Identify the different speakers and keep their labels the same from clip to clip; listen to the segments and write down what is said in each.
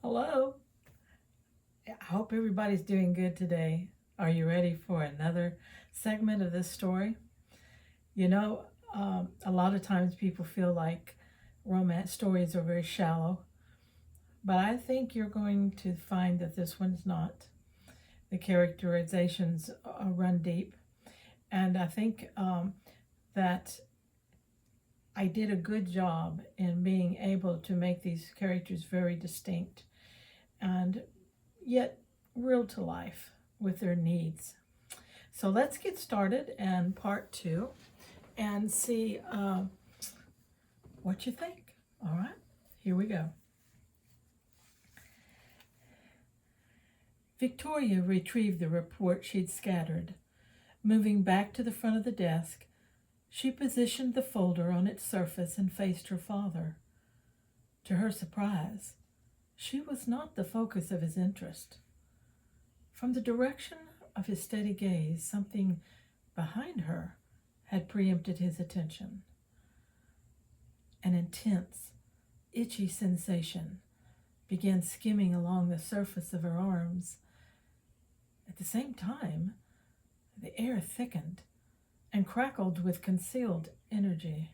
Speaker 1: Hello. I hope everybody's doing good today. Are you ready for another segment of this story? You know, a lot of times people feel like romance stories are very shallow, but I think you're going to find that this one's not. The characterizations run deep, and I think that I did a good job in being able to make these characters very distinct and yet real to life with their needs. So let's get started and part two and see what you think. All right, here we go. Victoria retrieved the report she'd scattered. Moving back to the front of the desk, she positioned the folder on its surface and faced her father. To her surprise, she was not the focus of his interest. From the direction of his steady gaze, something behind her had preempted his attention. An intense, itchy sensation began skimming along the surface of her arms. At the same time, the air thickened and crackled with concealed energy.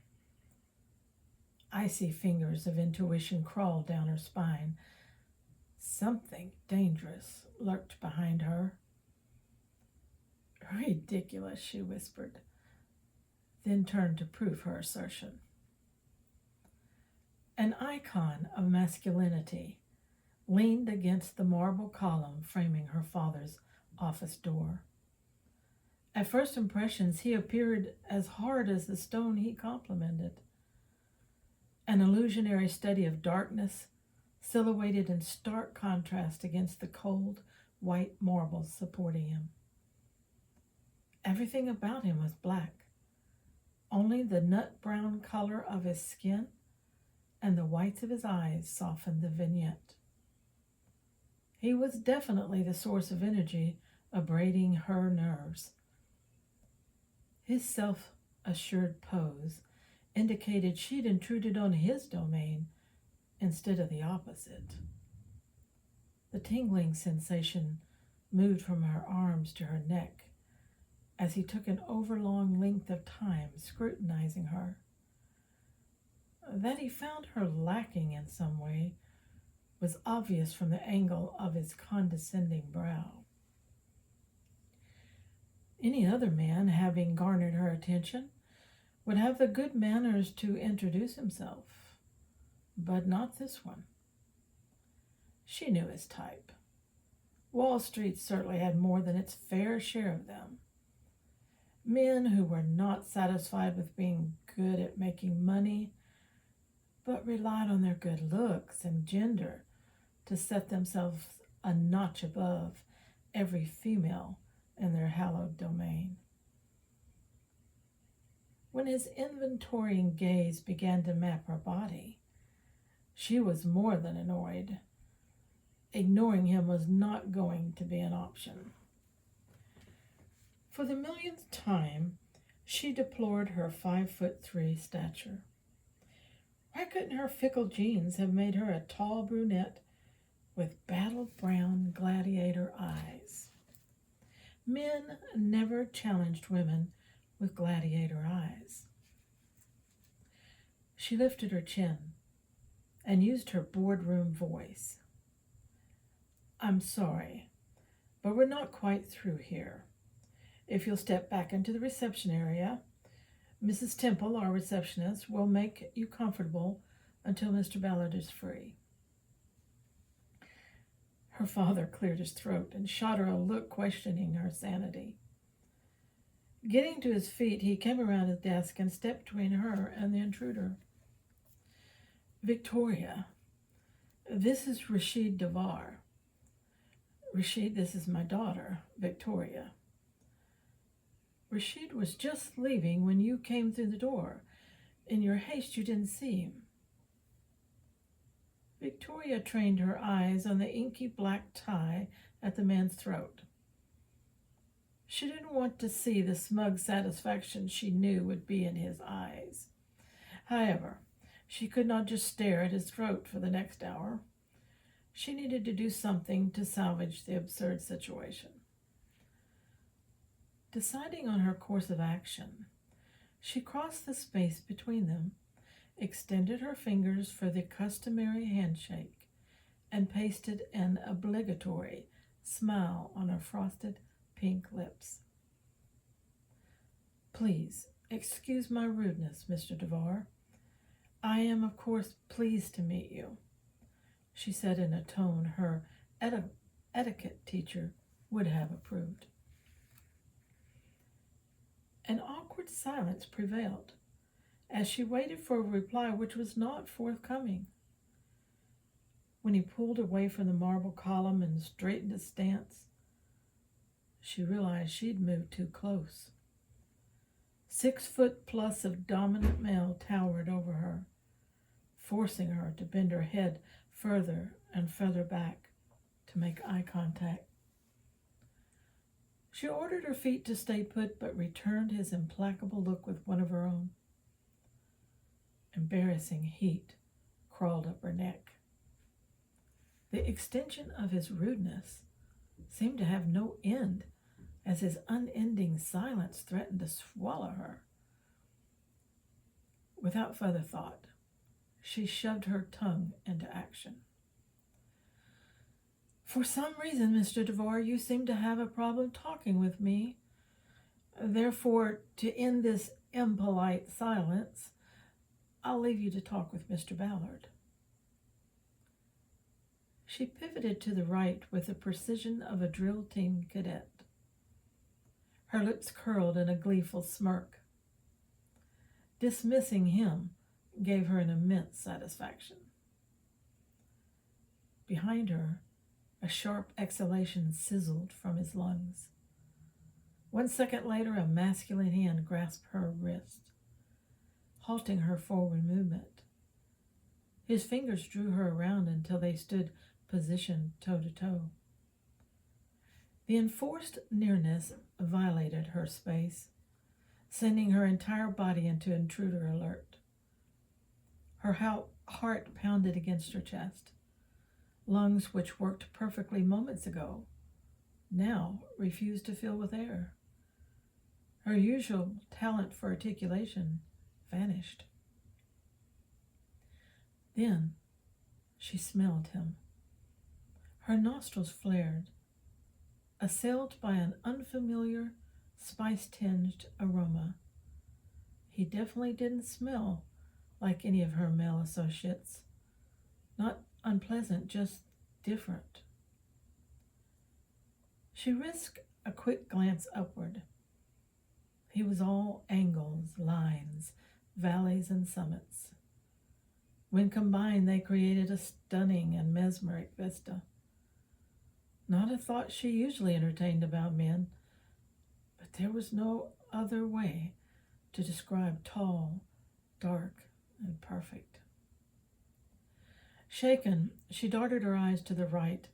Speaker 1: Icy fingers of intuition crawled down her spine. Something dangerous lurked behind her. Ridiculous, she whispered, then turned to prove her assertion. An icon of masculinity leaned against the marble column framing her father's office door. At first impressions, he appeared as hard as the stone he complimented. An illusionary study of darkness, silhouetted in stark contrast against the cold, white marble supporting him. Everything about him was black. Only the nut brown color of his skin and the whites of his eyes softened the vignette. He was definitely the source of energy abrading her nerves. His self-assured pose indicated she'd intruded on his domain instead of the opposite. The tingling sensation moved from her arms to her neck as he took an overlong length of time scrutinizing her. That he found her lacking in some way was obvious from the angle of his condescending brow. Any other man, having garnered her attention, would have the good manners to introduce himself, but not this one. She knew his type. Wall Street certainly had more than its fair share of them. Men who were not satisfied with being good at making money, but relied on their good looks and gender to set themselves a notch above every female in their hallowed domain. When his inventorying gaze began to map her body, she was more than annoyed. Ignoring him was not going to be an option. For the millionth time, she deplored her 5'3" stature. Why couldn't her fickle genes have made her a tall brunette with battle-brown gladiator eyes? Men never challenged women with gladiator eyes. She lifted her chin and used her boardroom voice. I'm sorry, but we're not quite through here. If you'll step back into the reception area, Mrs. Temple, our receptionist, will make you comfortable until Mr. Ballard is free. Her father cleared his throat and shot her a look questioning her sanity. Getting to his feet, he came around his desk and stepped between her and the intruder. Victoria, this is Rashid Davar. Rashid, this is my daughter, Victoria. Rashid was just leaving when you came through the door. In your haste, you didn't see him. Victoria trained her eyes on the inky black tie at the man's throat. She didn't want to see the smug satisfaction she knew would be in his eyes. However, she could not just stare at his throat for the next hour. She needed to do something to salvage the absurd situation. Deciding on her course of action, she crossed the space between them, extended her fingers for the customary handshake, and pasted an obligatory smile on her frosted pink lips. Please, excuse my rudeness, Mr. DeVar. I am, of course, pleased to meet you, she said in a tone her etiquette teacher would have approved. An awkward silence prevailed as she waited for a reply which was not forthcoming. When he pulled away from the marble column and straightened his stance, she realized she'd moved too close. 6 foot plus of dominant male towered over her, forcing her to bend her head further and further back to make eye contact. She ordered her feet to stay put, but returned his implacable look with one of her own. Embarrassing heat crawled up her neck. The extension of his rudeness seemed to have no end as his unending silence threatened to swallow her. Without further thought, she shoved her tongue into action. For some reason, Mr. DeVar, you seem to have a problem talking with me. Therefore, to end this impolite silence, I'll leave you to talk with Mr. Ballard. She pivoted to the right with the precision of a drill team cadet. Her lips curled in a gleeful smirk. Dismissing him gave her an immense satisfaction. Behind her, a sharp exhalation sizzled from his lungs. 1 second later, a masculine hand grasped her wrist, halting her forward movement. His fingers drew her around until they stood positioned toe-to-toe. The enforced nearness violated her space, sending her entire body into intruder alert. Her heart pounded against her chest. Lungs which worked perfectly moments ago now refused to fill with air. Her usual talent for articulation vanished. Then she smelled him. Her nostrils flared, assailed by an unfamiliar, spice-tinged aroma. He definitely didn't smell like any of her male associates. Not unpleasant, just different. She risked a quick glance upward. He was all angles, lines, valleys, and summits. When combined, they created a stunning and mesmeric vista. Not a thought she usually entertained about men, but there was no other way to describe tall, dark, and perfect. Shaken, she darted her eyes to the right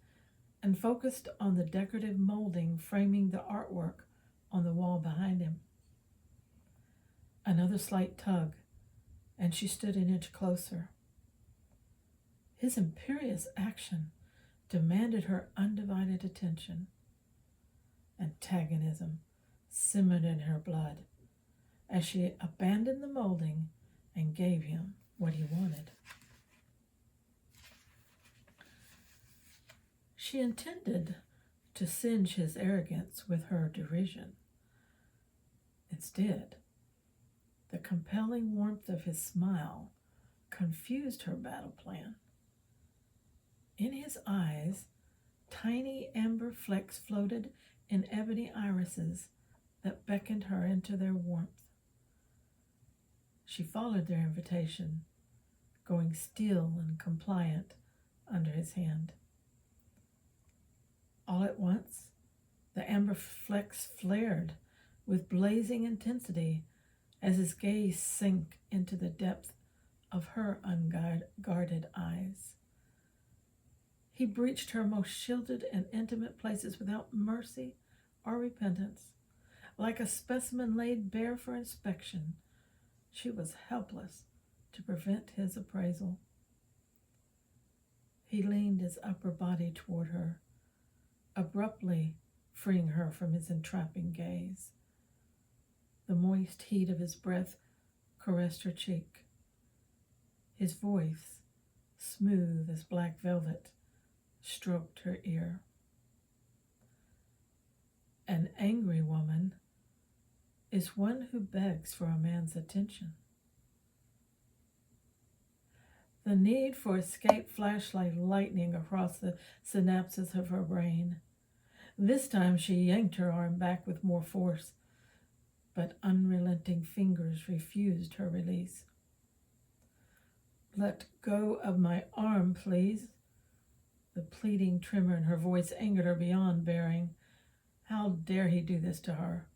Speaker 1: and focused on the decorative molding framing the artwork on the wall behind him. Another slight tug, and she stood an inch closer. His imperious action demanded her undivided attention. Antagonism simmered in her blood as she abandoned the molding and gave him what he wanted. She intended to singe his arrogance with her derision. Instead, the compelling warmth of his smile confused her battle plan. In his eyes, tiny amber flecks floated in ebony irises that beckoned her into their warmth. She followed their invitation, going still and compliant under his hand. All at once, the amber flecks flared with blazing intensity as his gaze sank into the depth of her unguarded eyes. He breached her most shielded and intimate places without mercy or repentance. Like a specimen laid bare for inspection, she was helpless to prevent his appraisal. He leaned his upper body toward her, abruptly freeing her from his entrapping gaze. The moist heat of his breath caressed her cheek. His voice, smooth as black velvet, stroked her ear. An angry woman is one who begs for a man's attention. The need for escape flashed like lightning across the synapses of her brain. This time she yanked her arm back with more force, but unrelenting fingers refused her release. "Let go of my arm, please." The pleading tremor in her voice angered her beyond bearing. How dare he do this to her?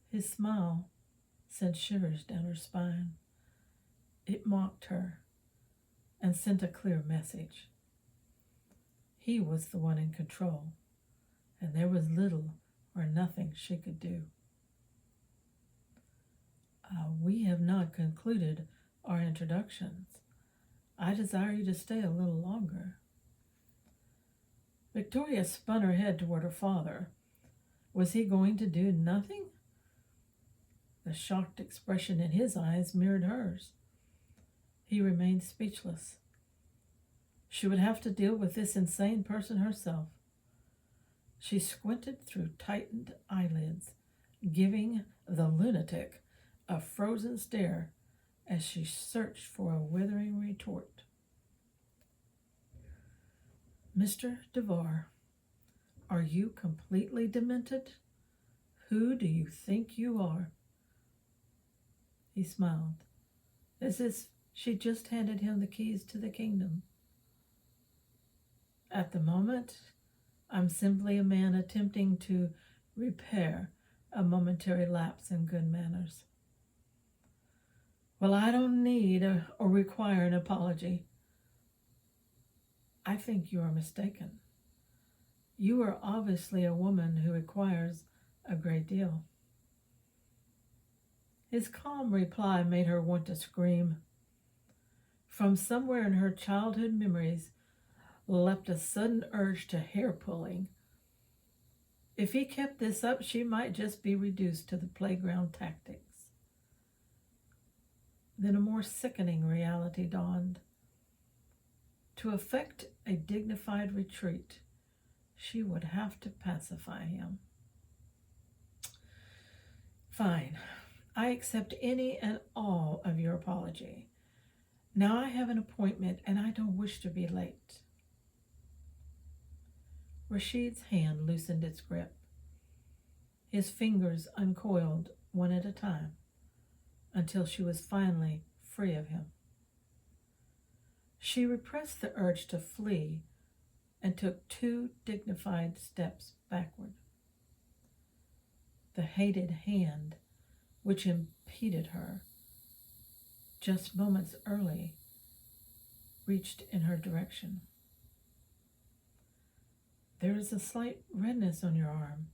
Speaker 1: His smile sent shivers down her spine. It mocked her and sent a clear message. He was the one in control, and there was little or nothing she could do. We have not concluded our introductions. I desire you to stay a little longer." Victoria spun her head toward her father. Was he going to do nothing? The shocked expression in his eyes mirrored hers. He remained speechless. She would have to deal with this insane person herself. She squinted through tightened eyelids, giving the lunatic a frozen stare as she searched for a withering retort. "Mr. DeVar, are you completely demented? Who do you think you are?" He smiled, as if she just handed him the keys to the kingdom. "At the moment, I'm simply a man attempting to repair a momentary lapse in good manners." "Well, I don't need or require an apology." "I think you are mistaken. You are obviously a woman who requires a great deal." His calm reply made her want to scream. From somewhere in her childhood memories leapt a sudden urge to hair-pulling. If he kept this up, she might just be reduced to the playground tactics. Then a more sickening reality dawned. To effect a dignified retreat, she would have to pacify him. "Fine. I accept any and all of your apology. Now I have an appointment and I don't wish to be late." Rashid's hand loosened its grip. His fingers uncoiled one at a time until she was finally free of him. She repressed the urge to flee and took 2 dignified steps backward. The hated hand which impeded her just moments early reached in her direction. "There is a slight redness on your arm.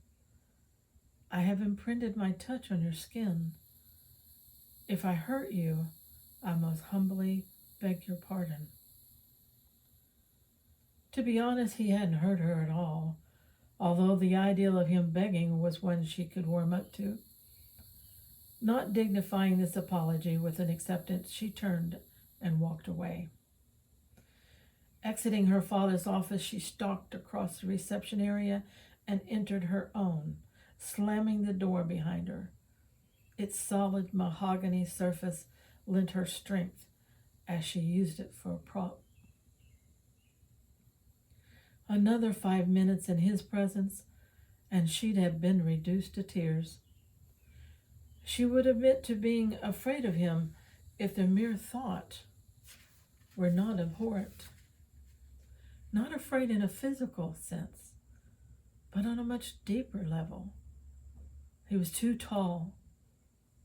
Speaker 1: I have imprinted my touch on your skin. If I hurt you, I most humbly beg your pardon." To be honest, he hadn't hurt her at all, although the ideal of him begging was one she could warm up to. Not dignifying this apology with an acceptance, she turned and walked away. Exiting her father's office, she stalked across the reception area and entered her own, slamming the door behind her. Its solid mahogany surface lent her strength as she used it for a prop. Another 5 minutes in his presence, and she'd have been reduced to tears. She would admit to being afraid of him if the mere thought were not abhorrent. Not afraid in a physical sense, but on a much deeper level. He was too tall,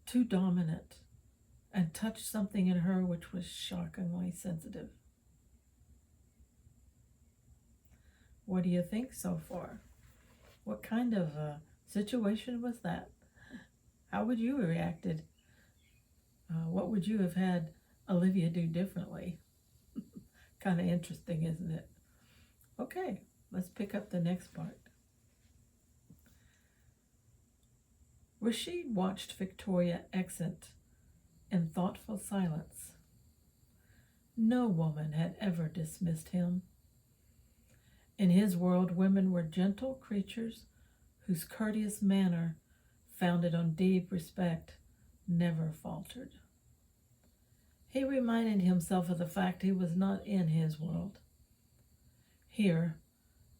Speaker 1: too dominant, and touched something in her which was shockingly sensitive. What do you think so far? What kind of situation was that? How would you have reacted? What would you have had Olivia do differently? Kind of interesting, isn't it? Okay, let's pick up the next part. Rashid watched Victoria exit in thoughtful silence. No woman had ever dismissed him. In his world, women were gentle creatures whose courteous manner, founded on deep respect, never faltered. He reminded himself of the fact he was not in his world. Here,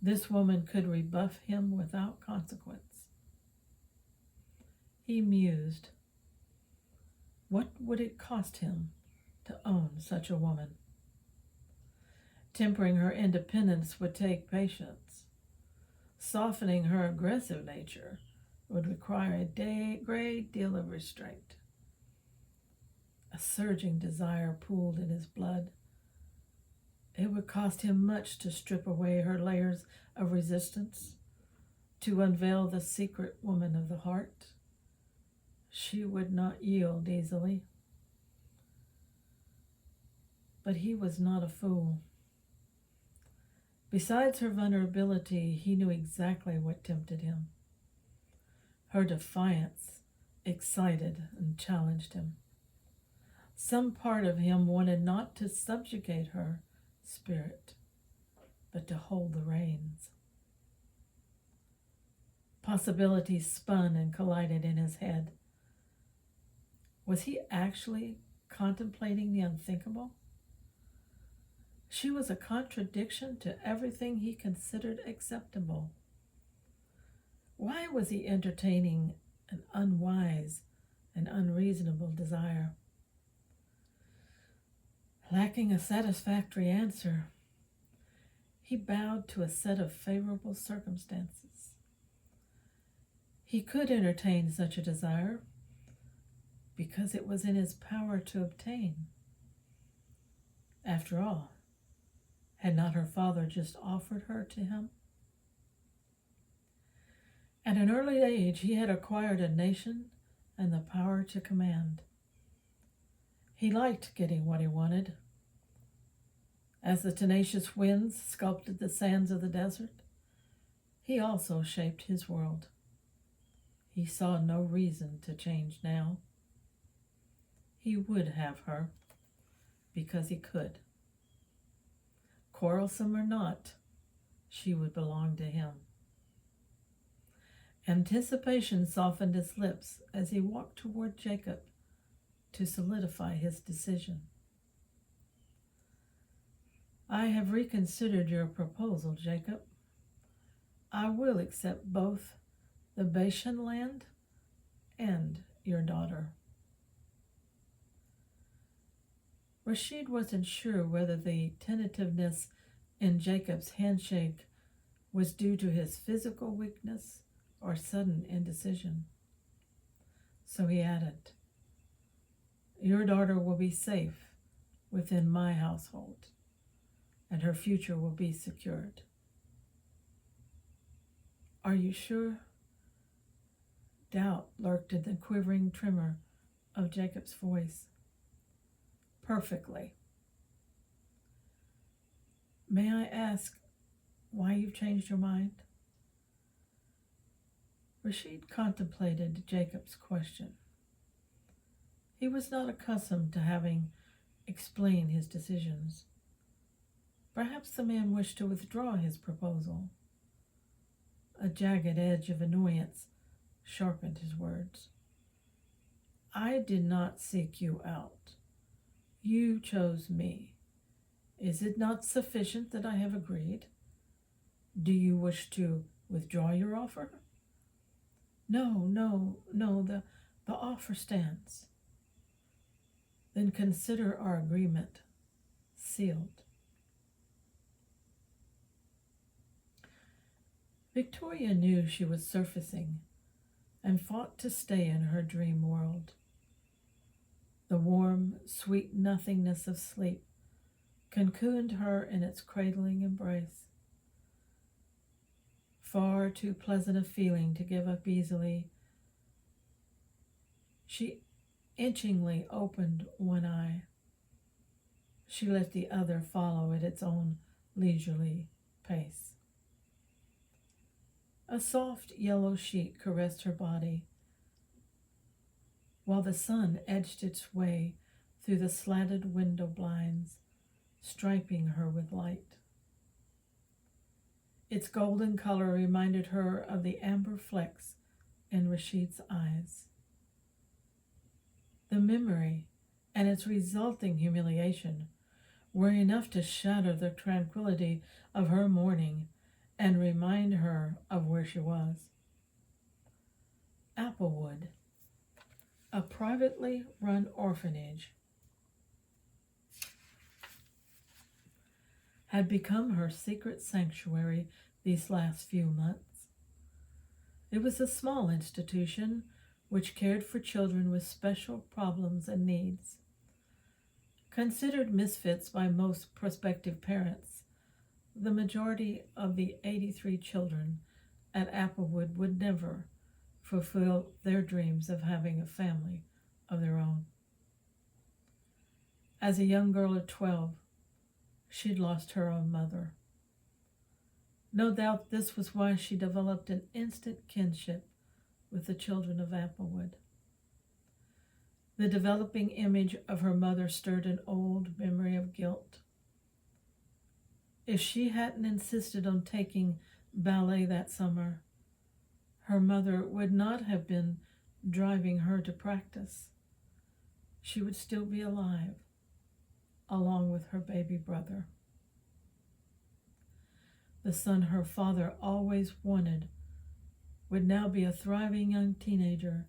Speaker 1: this woman could rebuff him without consequence. He mused, what would it cost him to own such a woman? Tempering her independence would take patience. Softening her aggressive nature would require a great deal of restraint. A surging desire pooled in his blood. It would cost him much to strip away her layers of resistance, to unveil the secret woman of the heart. She would not yield easily. But he was not a fool. Besides her vulnerability, he knew exactly what tempted him. Her defiance excited and challenged him. Some part of him wanted not to subjugate her spirit, but to hold the reins. Possibilities spun and collided in his head. Was he actually contemplating the unthinkable? She was a contradiction to everything he considered acceptable. Why was he entertaining an unwise and unreasonable desire? Lacking a satisfactory answer, he bowed to a set of favorable circumstances. He could entertain such a desire because it was in his power to obtain. After all, had not her father just offered her to him? At an early age, he had acquired a nation and the power to command. He liked getting what he wanted. As the tenacious winds sculpted the sands of the desert, he also shaped his world. He saw no reason to change now. He would have her because he could. Quarrelsome or not, she would belong to him. Anticipation softened his lips as he walked toward Jacob to solidify his decision. I have reconsidered your proposal, Jacob. I will accept both the Bashan land and your daughter. Rashid wasn't sure whether the tentativeness in Jacob's handshake was due to his physical weakness or sudden indecision. So he added, your daughter will be safe within my household, and her future will be secured. Are you sure? Doubt lurked in the quivering tremor of Jacob's voice. Perfectly. May I ask why you've changed your mind? Rashid contemplated Jacob's question. He was not accustomed to having explained his decisions. Perhaps the man wished to withdraw his proposal. A jagged edge of annoyance sharpened his words. I did not seek you out. You chose me. Is it not sufficient that I have agreed? Do you wish to withdraw your offer? No, the offer stands. Then consider our agreement sealed. Victoria knew she was surfacing and fought to stay in her dream world. The warm, sweet nothingness of sleep cocooned her in its cradling embrace. Far too pleasant a feeling to give up easily, she inchingly opened one eye. She let the other follow at its own leisurely pace. A soft yellow sheet caressed her body, while the sun edged its way through the slatted window blinds, striping her with light. Its golden color reminded her of the amber flecks in Rashid's eyes. The memory and its resulting humiliation were enough to shatter the tranquility of her morning and remind her of where she was. Applewood, a privately run orphanage, had become her secret sanctuary these last few months. It was a small institution which cared for children with special problems and needs. Considered misfits by most prospective parents, the majority of the 83 children at Applewood would never fulfill their dreams of having a family of their own. As a young girl of 12, she'd lost her own mother. No doubt this was why she developed an instant kinship with the children of Applewood. The developing image of her mother stirred an old memory of guilt. If she hadn't insisted on taking ballet that summer, her mother would not have been driving her to practice. She would still be alive, along with her baby brother. The son her father always wanted would now be a thriving young teenager,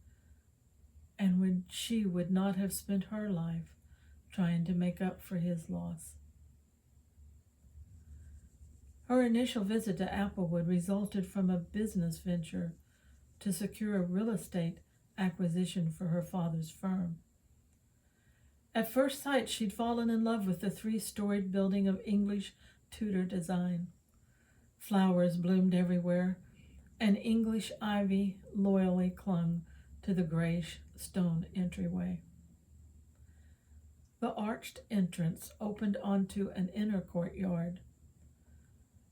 Speaker 1: and she would not have spent her life trying to make up for his loss. Her initial visit to Applewood resulted from a business venture to secure a real estate acquisition for her father's firm. At first sight, she'd fallen in love with the 3-storied building of English Tudor design. Flowers bloomed everywhere, and English ivy loyally clung to the grayish stone entryway. The arched entrance opened onto an inner courtyard.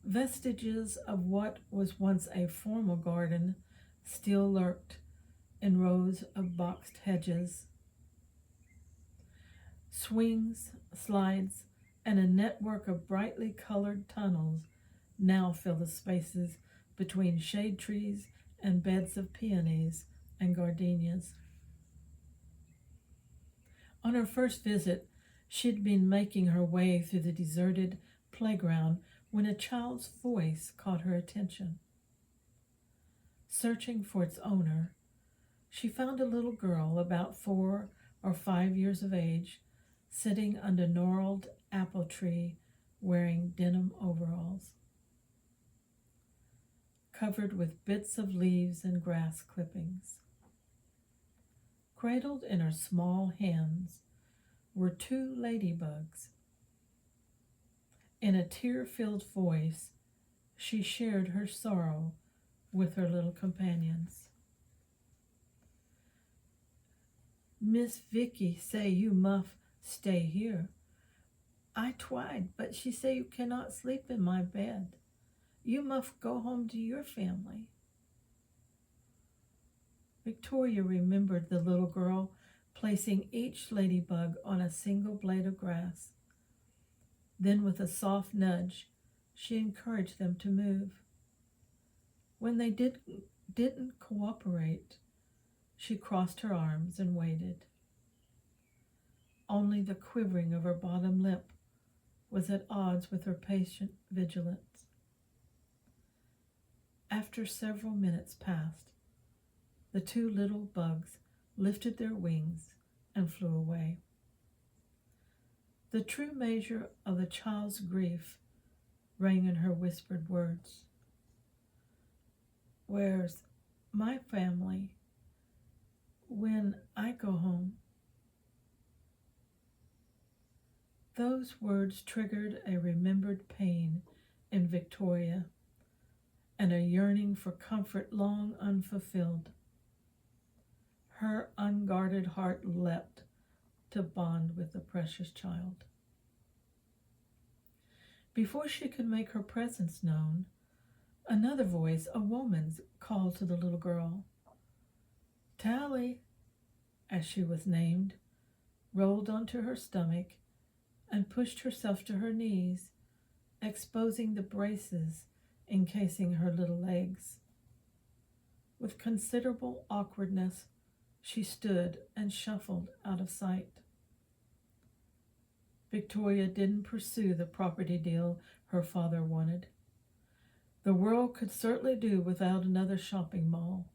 Speaker 1: Vestiges of what was once a formal garden still lurked in rows of boxed hedges. Swings, slides, and a network of brightly colored tunnels now fill the spaces between shade trees and beds of peonies and gardenias. On her first visit, she'd been making her way through the deserted playground when a child's voice caught her attention. Searching for its owner, she found a little girl about 4 or 5 years of age sitting under a gnarled apple tree wearing denim overalls, covered with bits of leaves and grass clippings. Cradled in her small hands were 2 ladybugs. In a tear-filled voice, she shared her sorrow with her little companions. "Miss Vicky say you muff stay here. I tried, but she say you cannot sleep in my bed. You must go home to your family." Victoria remembered the little girl placing each ladybug on a single blade of grass. Then, with a soft nudge, she encouraged them to move. When they didn't cooperate, she crossed her arms and waited. Only the quivering of her bottom lip was at odds with her patient vigilance. After several minutes passed, the 2 little bugs lifted their wings and flew away. The true measure of the child's grief rang in her whispered words. "Where's my family when I go home?" Those words triggered a remembered pain in Victoria and a yearning for comfort long unfulfilled. Her unguarded heart leapt to bond with the precious child. Before she could make her presence known, another voice, a woman's, called to the little girl. Tally, as she was named, rolled onto her stomach and pushed herself to her knees, exposing the braces encasing her little legs. With considerable awkwardness, she stood and shuffled out of sight. Victoria didn't pursue the property deal her father wanted. The world could certainly do without another shopping mall.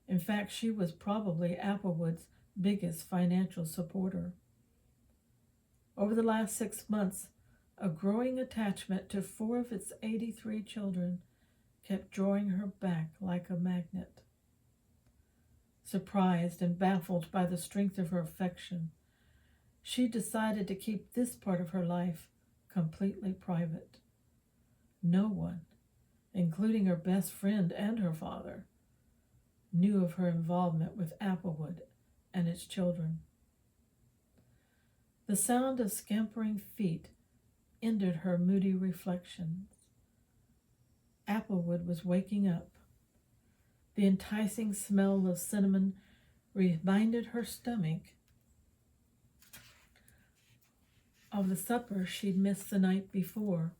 Speaker 1: In fact, she was probably Applewood's biggest financial supporter. Over the last 6 months, a growing attachment to 4 of its 83 children kept drawing her back like a magnet. Surprised and baffled by the strength of her affection, she decided to keep this part of her life completely private. No one, including her best friend and her father, knew of her involvement with Applewood and its children. The sound of scampering feet ended her moody reflections. Applewood was waking up. The enticing smell of cinnamon reminded her stomach of the supper she'd missed the night before.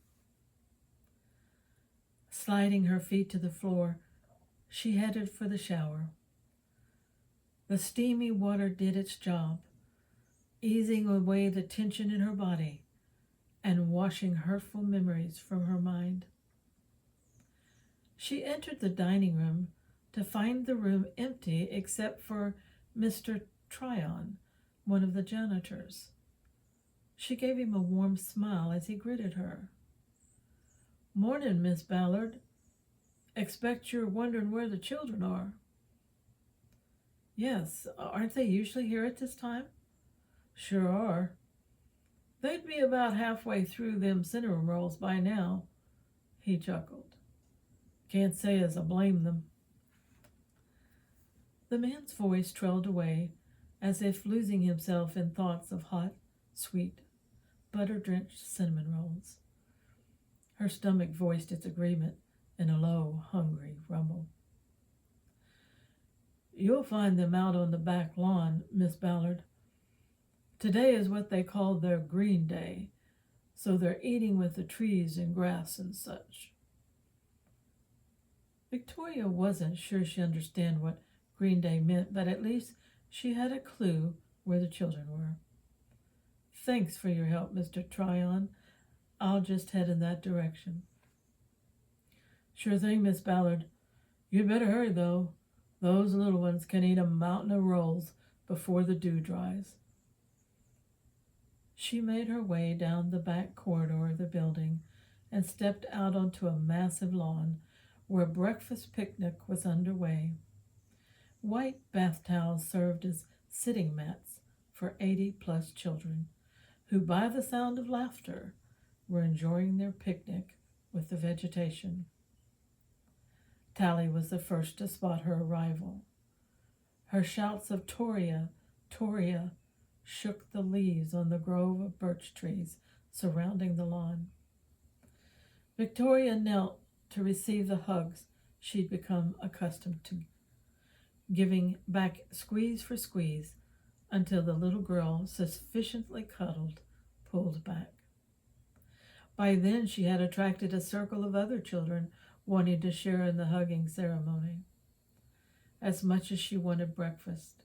Speaker 1: Sliding her feet to the floor, she headed for the shower. The steamy water did its job, easing away the tension in her body and washing hurtful memories from her mind. She entered the dining room to find the room empty except for Mr. Tryon, one of the janitors. She gave him a warm smile as he greeted her. "Morning, Miss Ballard. Expect you're wondering where the children are." "Yes, aren't they usually here at this time?" "Sure are. They'd be about halfway through them cinnamon rolls by now," he chuckled. "Can't say as I blame them." The man's voice trailed away, as if losing himself in thoughts of hot, sweet, butter-drenched cinnamon rolls. Her stomach voiced its agreement in a low, hungry rumble. "You'll find them out on the back lawn, Miss Ballard. Today is what they call their green day, so they're eating with the trees and grass and such." Victoria wasn't sure she understood what Green Day meant, but at least she had a clue where the children were. "Thanks for your help, Mr. Tryon. I'll just head in that direction." "Sure thing, Miss Ballard. You'd better hurry, though. Those little ones can eat a mountain of rolls before the dew dries." She made her way down the back corridor of the building and stepped out onto a massive lawn where a breakfast picnic was underway. White bath towels served as sitting mats for 80-plus children, who, by the sound of laughter, were enjoying their picnic with the vegetation. Tally was the first to spot her arrival. Her shouts of "Toria, Toria," shook the leaves on the grove of birch trees surrounding the lawn. Victoria knelt to receive the hugs she'd become accustomed to, giving back squeeze for squeeze until the little girl, sufficiently cuddled, pulled back. By then she had attracted a circle of other children wanting to share in the hugging ceremony. As much as she wanted breakfast,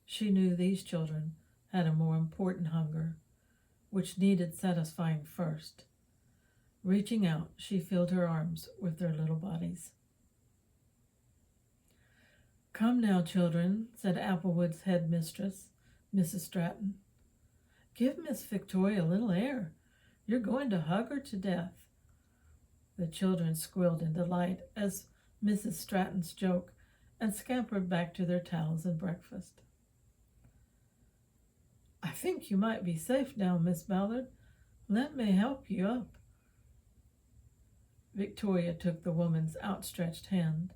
Speaker 1: she knew these children had a more important hunger, which needed satisfying first. Reaching out, she filled her arms with their little bodies. "Come now, children," said Applewood's headmistress, Mrs. Stratton. "Give Miss Victoria a little air. You're going to hug her to death." The children squealed in delight as Mrs. Stratton's joke and scampered back to their towels and breakfast. "I think you might be safe now, Miss Ballard. Let me help you up." Victoria took the woman's outstretched hand.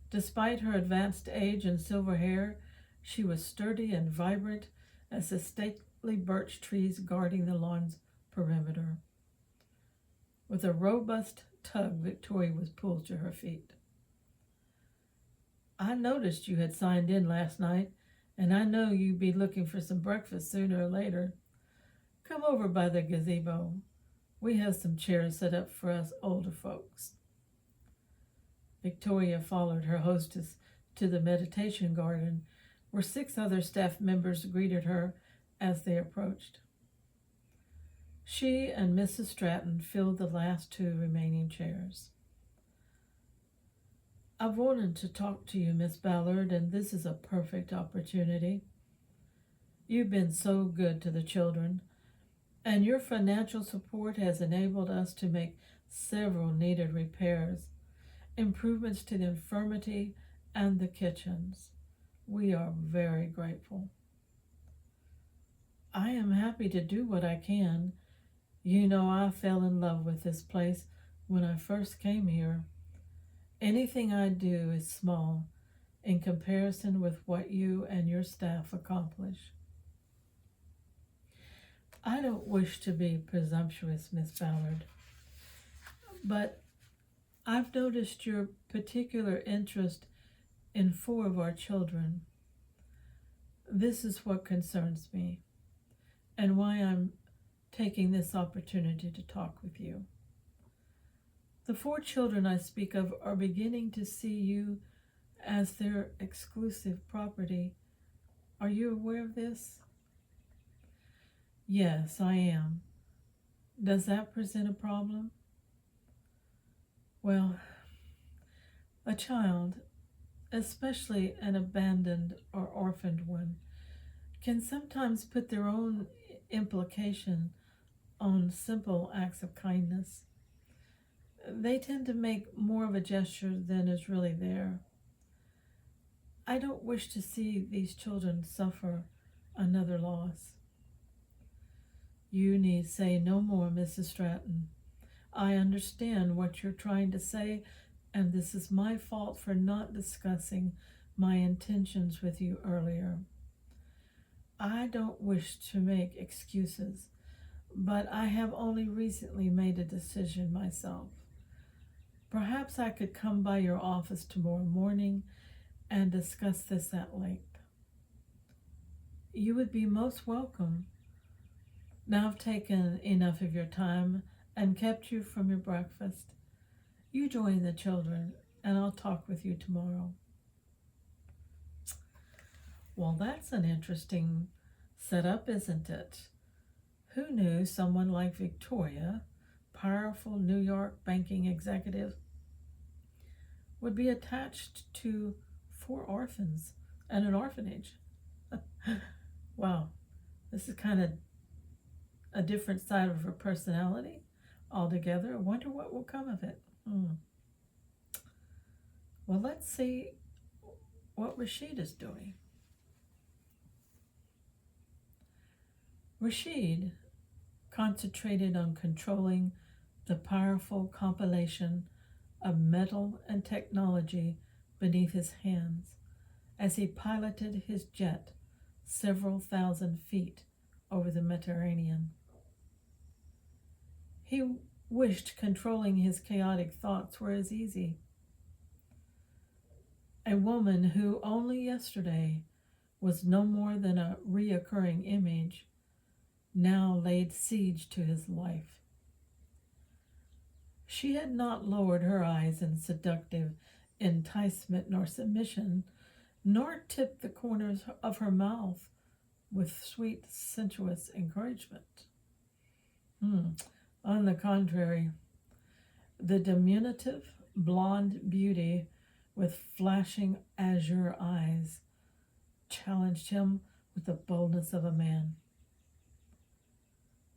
Speaker 1: Despite her advanced age and silver hair, she was sturdy and vibrant as the stately birch trees guarding the lawn's perimeter. With a robust tug, Victoria was pulled to her feet. I noticed you had signed in last night, and I know you'd be looking for some breakfast sooner or later. Come over by the gazebo. We have some chairs set up for us older folks. Victoria followed her hostess to the meditation garden, where 6 other staff members greeted her as they approached. She and Mrs. Stratton filled the last 2 remaining chairs. I've wanted to talk to you, Miss Ballard, and this is a perfect opportunity. You've been so good to the children, and your financial support has enabled us to make several needed repairs, improvements to the infirmary and the kitchens. We are very grateful. I am happy to do what I can. You know, I fell in love with this place when I first came here. Anything I do is small in comparison with what you and your staff accomplish. I don't wish to be presumptuous, Miss Ballard, but I've noticed your particular interest in 4 of our children. This is what concerns me and why I'm taking this opportunity to talk with you. The 4 children I speak of are beginning to see you as their exclusive property. Are you aware of this? Yes, I am. Does that present a problem? Well, a child, especially an abandoned or orphaned one, can sometimes put their own implication on simple acts of kindness. They tend to make more of a gesture than is really there. I don't wish to see these children suffer another loss. You need say no more, Mrs. Stratton. I understand what you're trying to say, and this is my fault for not discussing my intentions with you earlier. I don't wish to make excuses, but I have only recently made a decision myself. Perhaps I could come by your office tomorrow morning and discuss this at length. You would be most welcome. Now I've taken enough of your time and kept you from your breakfast. You join the children, and I'll talk with you tomorrow. Well, that's an interesting setup, isn't it? Who knew someone like Victoria, powerful New York banking executive, would be attached to 4 orphans and an orphanage? Wow, this is kind of a different side of her personality altogether. I wonder what will come of it. Well, let's see what Rashid is doing. Rashid concentrated on controlling the powerful compilation of metal and technology beneath his hands as he piloted his jet several thousand feet over the Mediterranean. He wished controlling his chaotic thoughts were as easy. A woman who only yesterday was no more than a reoccurring image now laid siege to his life. She had not lowered her eyes in seductive enticement nor submission, nor tipped the corners of her mouth with sweet, sensuous encouragement. On the contrary, the diminutive blonde beauty with flashing azure eyes challenged him with the boldness of a man.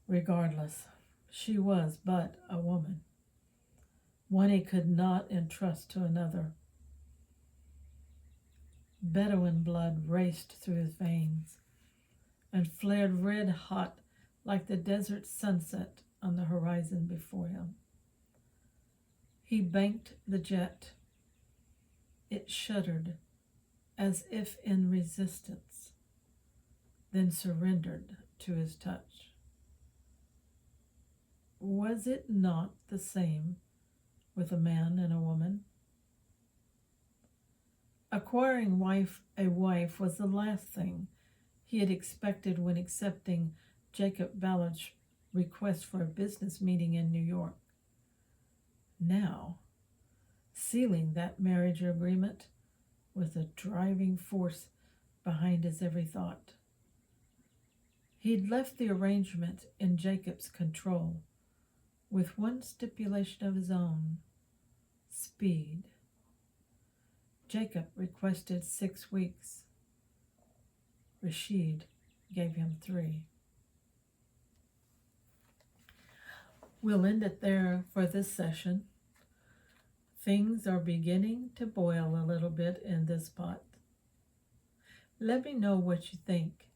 Speaker 1: Regardless, she was but a woman, one he could not entrust to another. Bedouin blood raced through his veins and flared red hot like the desert sunset on the horizon before him. He banked the jet. It shuddered as if in resistance, then surrendered to his touch. was it not the same with a man and a woman? Acquiring a wife was the last thing he had expected when accepting Jacob Ballard's request for a business meeting in New York. Now, sealing that marriage agreement was the driving force behind his every thought. He'd left the arrangement in Jacob's control, with one stipulation of his own: speed. Jacob requested 6 weeks. Rashid gave him 3. We'll end it there for this session. Things are beginning to boil a little bit in this pot. Let me know what you think.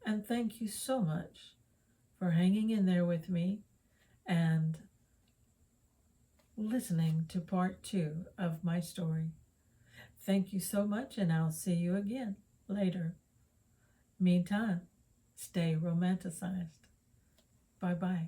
Speaker 1: And thank you so much for hanging in there with me and listening to part 2 of my story. Thank you so much, and I'll see you again later. Meantime, stay romanticized. Bye-bye.